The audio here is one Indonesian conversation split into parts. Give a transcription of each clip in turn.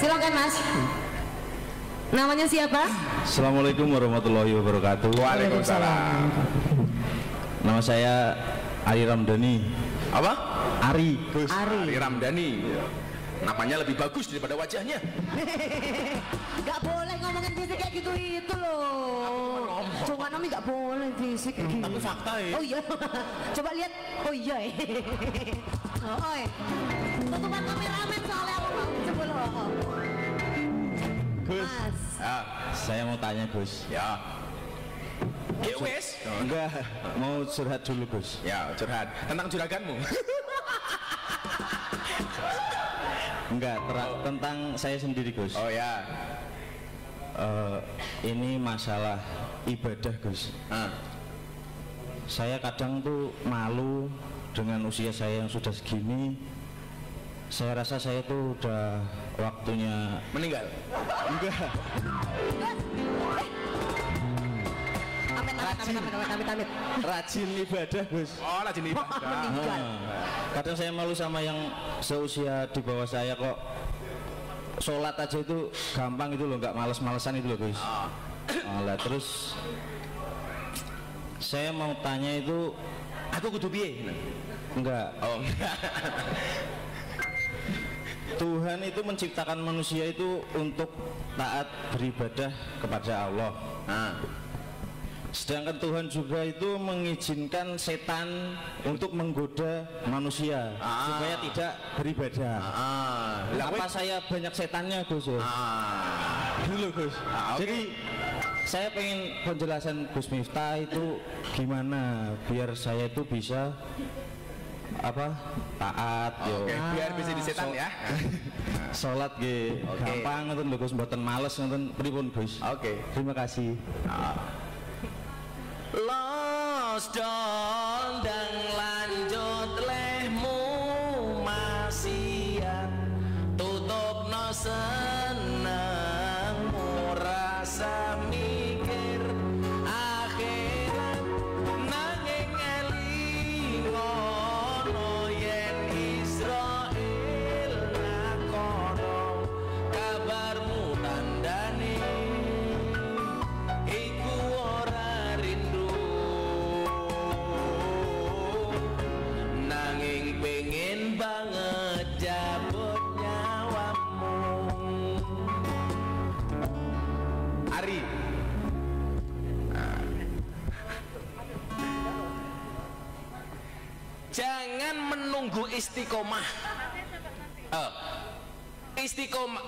Silakan Mas. Namanya siapa? Assalamualaikum warahmatullahi wabarakatuh. Waalaikumsalam. Nama saya Ari Ramdhani. Apa? Ari. Gus Ari. Ari Ramdhani. Namanya lebih bagus daripada wajahnya. Gak boleh ngomongin fisik kayak gitu itu loh. Cuma Nomi gak boleh fisik kayak gitu. Tapi fakta ya. Oh iya. Coba lihat. Oh iya. Oh, oi. Tutupan kameramen soalnya aku mau coba loh. Gus. Mas. Ya, Saya mau tanya Gus. ya. Ya wes. Enggak, mau curhat dulu Gus. Ya, curhat tentang juraganmu. Enggak, tentang saya sendiri Gus. Oh ya. Ini masalah ibadah Gus. Saya kadang tuh malu dengan usia saya yang sudah segini. Saya rasa saya tuh udah waktunya Meninggal. enggak. Amit. Rajin ibadah Gus. Oh, rajin ibadah. Meninggal. Kadang saya malu sama yang seusia di bawah saya kok. Sholat aja itu gampang itu loh, nggak males-malesan itu loh Gus. Lah terus saya mau tanya itu, Aku kudu piye? enggak, Oh, enggak. Tuhan itu menciptakan manusia itu untuk taat beribadah kepada Allah. Sedangkan Tuhan juga itu mengizinkan setan untuk menggoda manusia supaya tidak beribadah. Apa saya banyak setannya Gus? Dulu Gus. Okay. Jadi saya pengen penjelasan Gus Miftah itu gimana biar saya itu bisa apa taat yo. Oke, biar bisa disetan ya. Sholat ge gampang ngoten lho Gus, mboten males ngoten pripun Gus. Oke. Terima kasih. Los dondang lanjut lehmu masih tutup no senengmu rasa mikir akhirat nanging elingono yen Israel nakono kabarmu tandane iku ora rindu nanging pengen banget jabut nyawamu. Ari. Jangan menunggu istiqomah.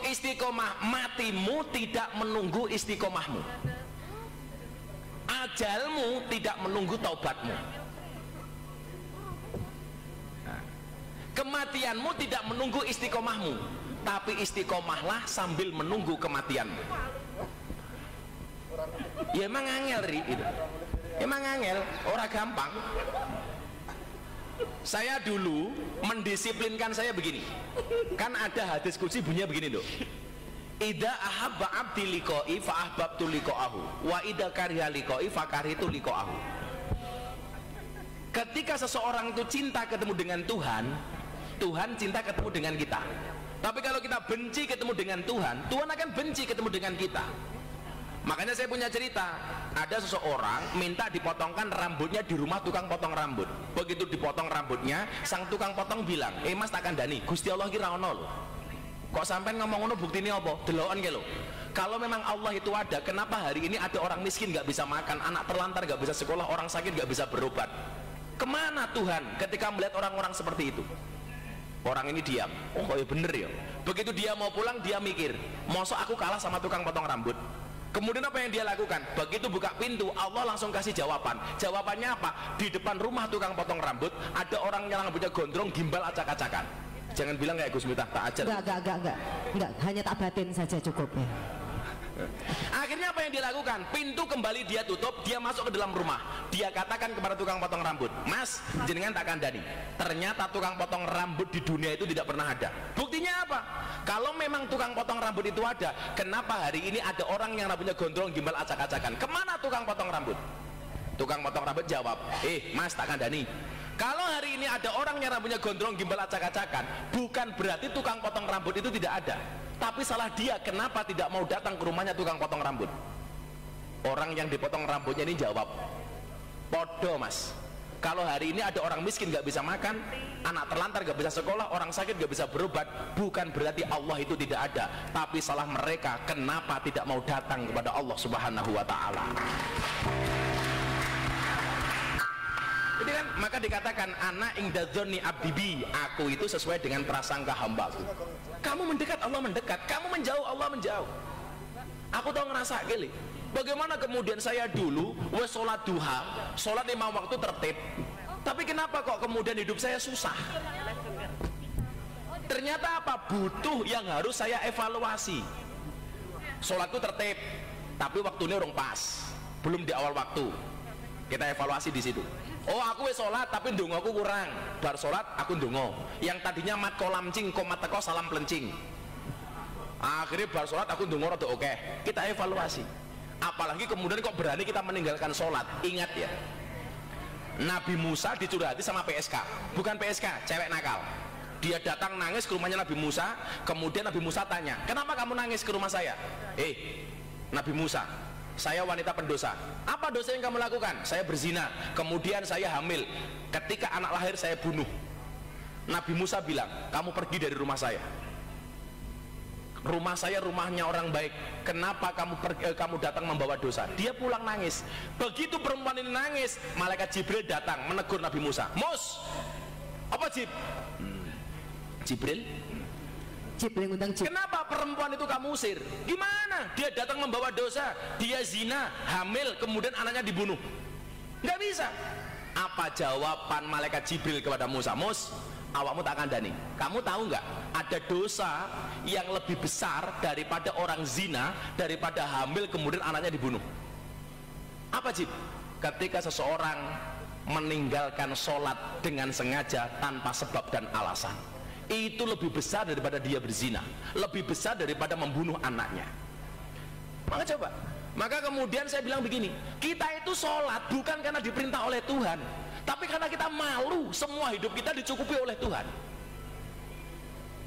Istiqomah matimu tidak menunggu istiqomahmu. Ajalmu tidak menunggu taubatmu. Kematianmu tidak menunggu istiqomahmu, tapi istiqomahlah sambil menunggu kematianmu. Ya emang angel Ri, gitu. Emang angel, ora gampang. Saya dulu mendisiplinkan saya begini. Kan ada hadis qudsi bunyinya begini loh. Ida ahabba abdi liqa'i fa ahbabtu liqa'ahu wa ida kariha liqa'i fa karihtu liqa'ahu. Ketika seseorang itu cinta ketemu dengan Tuhan, Tuhan cinta ketemu dengan kita. Tapi kalau kita benci ketemu dengan Tuhan, Tuhan akan benci ketemu dengan kita. Makanya saya punya cerita, ada seseorang minta dipotongkan rambutnya di rumah tukang potong rambut. Begitu dipotong rambutnya, sang tukang potong bilang, Mas tak kandhani, Gusti Allah ki ra ono lho. Kok sampean ngomong ngono buktine apa? Deloken ki lho. Kalau memang Allah itu ada, kenapa hari ini ada orang miskin nggak bisa makan, anak terlantar nggak bisa sekolah, orang sakit nggak bisa berobat? Kemana Tuhan ketika melihat orang-orang seperti itu? Orang ini diam. Oh ya bener ya. Begitu dia mau pulang, dia mikir, mosok aku kalah sama tukang potong rambut. Kemudian apa yang dia lakukan? Begitu buka pintu, Allah langsung kasih jawaban. Jawabannya apa? Di depan rumah tukang potong rambut ada orang yang rambutnya gondrong, gimbal acak-acakan. Jangan bilang kayak Gus Miftah, tak ajar. Enggak, hanya tak batin saja cukup ya. Akhirnya apa yang dia lakukan? Pintu kembali dia tutup, dia masuk ke dalam rumah. Dia katakan kepada tukang potong rambut, Mas, jenengan tak kandhani. Ternyata tukang potong rambut di dunia itu tidak pernah ada. Buktinya apa? Kalau memang tukang potong rambut itu ada, kenapa hari ini ada orang yang rambutnya gondrong, gimbal acak-acakan? Kemana tukang potong rambut? Tukang potong rambut jawab, Mas, tak kandhani. Kalau hari ini ada orang yang rambutnya gondrong, gimbal acak-acakan, bukan berarti tukang potong rambut itu tidak ada. Tapi salah dia, kenapa tidak mau datang ke rumahnya tukang potong rambut? Orang yang dipotong rambutnya ini jawab, podo mas, kalau hari ini ada orang miskin gak bisa makan, anak terlantar gak bisa sekolah, orang sakit gak bisa berobat, bukan berarti Allah itu tidak ada, tapi salah mereka kenapa tidak mau datang kepada Allah Subhanahu wa ta'ala. Jadi kan maka dikatakan anak ingdadzoni abdibi, aku itu sesuai dengan prasangka hambaku. Kamu mendekat Allah mendekat, kamu menjauh Allah menjauh. Aku tahu ngerasa gini, bagaimana kemudian saya dulu wes sholat duha, sholat 5 waktu tertib, tapi kenapa kok kemudian hidup saya susah? Ternyata apa? Butuh yang harus saya evaluasi. Sholatku tertib, tapi waktunya orang pas, belum di awal waktu. Kita evaluasi di situ. Oh aku wes sholat tapi ndongaku kurang. Bar sholat aku ndonga. Yang tadinya mat kolamcing komat teko salam pelencing. Akhirnya bar sholat aku ndonga rada oke. Kita evaluasi. Apalagi kemudian kok berani kita meninggalkan sholat. Ingat ya, Nabi Musa dicurhati sama PSK. Bukan PSK, cewek nakal. Dia datang nangis ke rumahnya Nabi Musa. Kemudian Nabi Musa tanya, kenapa kamu nangis ke rumah saya? Nabi Musa, saya wanita pendosa. Apa dosa yang kamu lakukan? Saya berzina, kemudian saya hamil. Ketika anak lahir saya bunuh. Nabi Musa bilang, kamu pergi dari rumah saya. Rumah saya rumahnya orang baik. Kenapa kamu datang membawa dosa? Dia pulang nangis. Begitu perempuan ini nangis, malaikat Jibril datang menegur Nabi Musa. Mus, apa Jibril? Kenapa perempuan itu kamu usir? Gimana? Dia datang membawa dosa, dia zina, hamil, kemudian anaknya dibunuh. Nggak bisa. Apa jawaban malaikat Jibril kepada Musa? Mus, awakmu tak kandani. Kamu tahu nggak? Ada dosa yang lebih besar daripada orang zina, daripada hamil kemudian anaknya dibunuh. Apa Jib? Ketika seseorang meninggalkan sholat dengan sengaja tanpa sebab dan alasan, itu lebih besar daripada dia berzina, lebih besar daripada membunuh anaknya. Maka kemudian saya bilang begini, kita itu sholat bukan karena diperintah oleh Tuhan, tapi karena kita malu semua hidup kita dicukupi oleh Tuhan.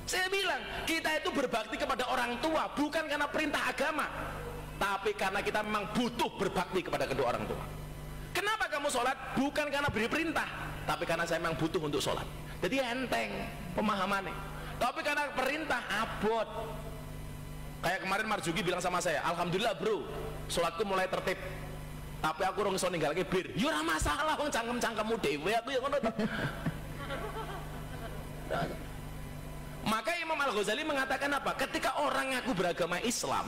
Saya bilang kita itu berbakti kepada orang tua bukan karena perintah agama, tapi karena kita memang butuh berbakti kepada kedua orang tua. Kenapa kamu sholat? Bukan karena beri perintah, tapi karena saya memang butuh untuk sholat. Jadi enteng pemahamannya. Tapi karena perintah abot. Kayak kemarin Marjuki bilang sama saya, alhamdulillah bro, sholatku mulai tertib. Tapi aku rong iso ninggalke bir. Ya ora masalah, wong cangkem-cangkemmu dhewe, aku ya ngono to. Maka Imam Al-Ghazali mengatakan apa? Ketika orang ngaku beragama Islam,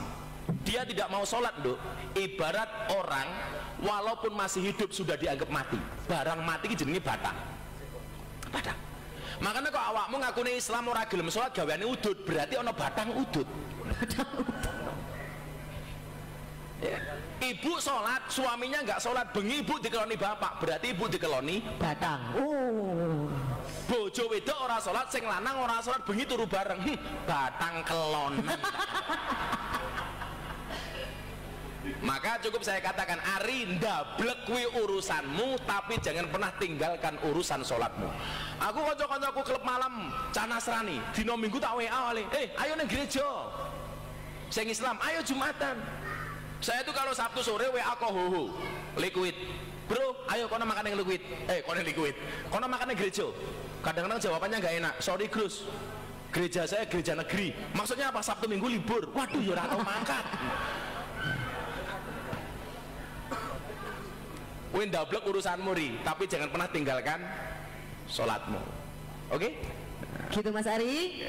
dia tidak mau sholat, Nduk, ibarat orang walaupun masih hidup sudah dianggap mati. Barang mati jenenge batang. Batang. Makanya kok awakmu ngakune Islam ora gelem sholat gaweane udut, berarti ana batang udut. Ya. Ibu sholat, suaminya nggak sholat, bengi ibu dikeloni bapak, berarti ibu dikeloni batang. Bojo wedok ora sholat, sing lanang ora sholat, bengi turu bareng, batang kelonan. Maka cukup saya katakan, Ari, ndablek kuwi urusanmu, tapi jangan pernah tinggalkan urusan sholatmu. Aku kanca-kancaku klub malam cah Nasrani, dino Minggu tak WA oleh, ayo nang gereja. Sing Islam, ayo Jumatan. Saya itu kalau Sabtu sore WA kohoho, liquid. Bro, ayo kono makan yang liquid. Kono liquid. Kono makan yang gereja. Kadang-kadang jawabannya nggak enak. Sorry Gus, gereja saya gereja negeri. Maksudnya apa? Sabtu Minggu libur. Waduh, ya ora tau makan. Kowe ndablek urusanmu ri, tapi jangan pernah tinggalkan sholatmu. Oke? Gitu Mas Ari.